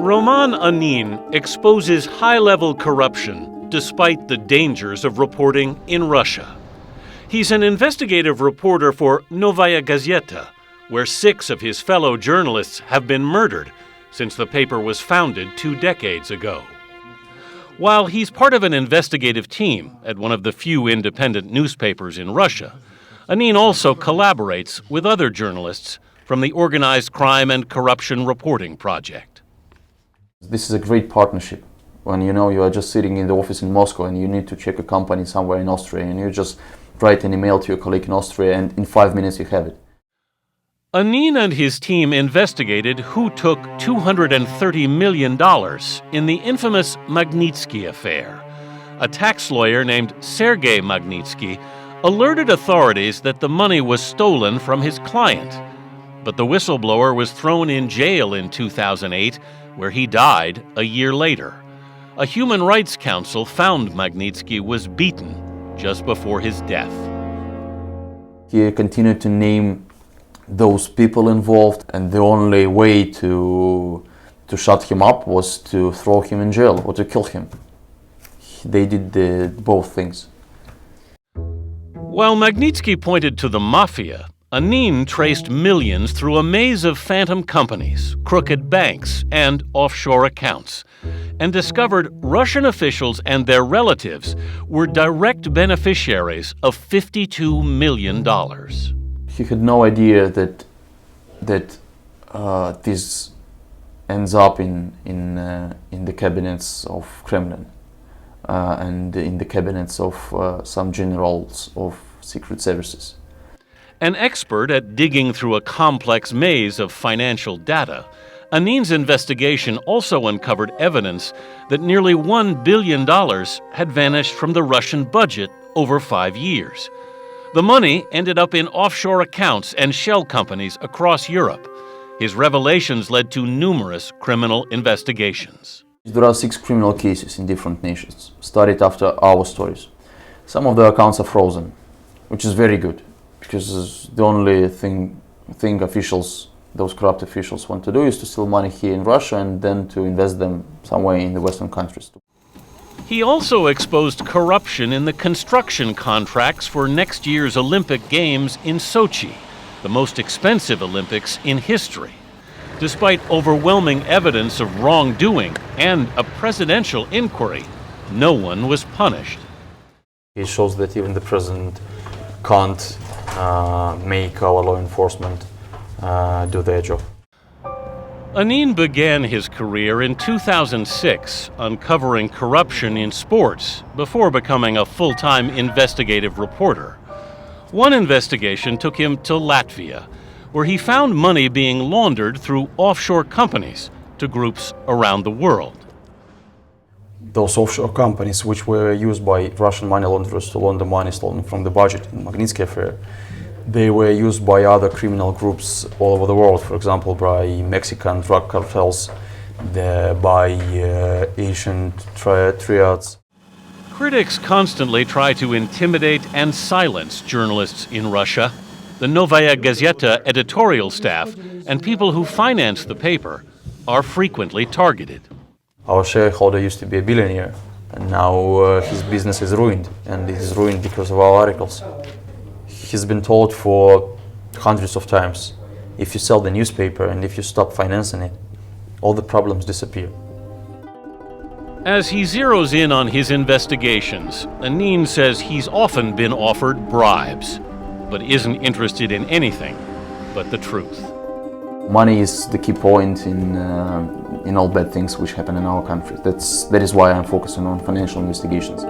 Roman Anin exposes high-level corruption despite the dangers of reporting in Russia. He's an investigative reporter for Novaya Gazeta, where 6 of his fellow journalists have been murdered since the paper was founded 2 decades ago. While he's part of an investigative team at one of the few independent newspapers in Russia, Anin also collaborates with other journalists from the Organized Crime and Corruption Reporting Project. This is a great partnership. When you are just sitting in the office in Moscow and you need to check a company somewhere in Austria, and you just write an email to your colleague in Austria, and in 5 minutes you have it. Anin and his team investigated who took $230 million in the infamous Magnitsky affair. A tax lawyer named Sergei Magnitsky alerted authorities that the money was stolen from his client. But the whistleblower was thrown in jail in 2008, where he died a year later. A human rights council found Magnitsky was beaten just before his death. He continued to name those people involved, and the only way to shut him up was to throw him in jail or to kill him. They did both things. While Magnitsky pointed to the mafia, Anin traced millions through a maze of phantom companies, crooked banks, and offshore accounts, and discovered Russian officials and their relatives were direct beneficiaries of $52 million. He had no idea that this ends up in the cabinets of Kremlin and in the cabinets of some generals of secret services. An expert at digging through a complex maze of financial data, Anin's investigation also uncovered evidence that nearly $1 billion had vanished from the Russian budget over 5 years. The money ended up in offshore accounts and shell companies across Europe. His revelations led to numerous criminal investigations. There are 6 criminal cases in different nations, started after our stories. Some of the accounts are frozen, which is very good, because the only thing those corrupt officials want to do is to steal money here in Russia and then to invest them somewhere in the Western countries. He also exposed corruption in the construction contracts for next year's Olympic Games in Sochi, the most expensive Olympics in history. Despite overwhelming evidence of wrongdoing and a presidential inquiry, no one was punished. It shows that even the president can't make our law enforcement do their job. Anin began his career in 2006, uncovering corruption in sports before becoming a full-time investigative reporter. One investigation took him to Latvia, where he found money being laundered through offshore companies to groups around the world. Those offshore companies, which were used by Russian money launderers to launder money stolen from the budget in the Magnitsky affair, they were used by other criminal groups all over the world, for example, by Mexican drug cartels, by Asian triads. Critics constantly try to intimidate and silence journalists in Russia. The Novaya Gazeta editorial staff and people who finance the paper are frequently targeted. Our shareholder used to be a billionaire, and now his business is ruined, and it is ruined because of our articles. He's been told for hundreds of times, if you sell the newspaper and if you stop financing it, all the problems disappear. As he zeroes in on his investigations, Anin says he's often been offered bribes, but isn't interested in anything but the truth. Money is the key point in all bad things which happen in our country. That is why I'm focusing on financial investigations.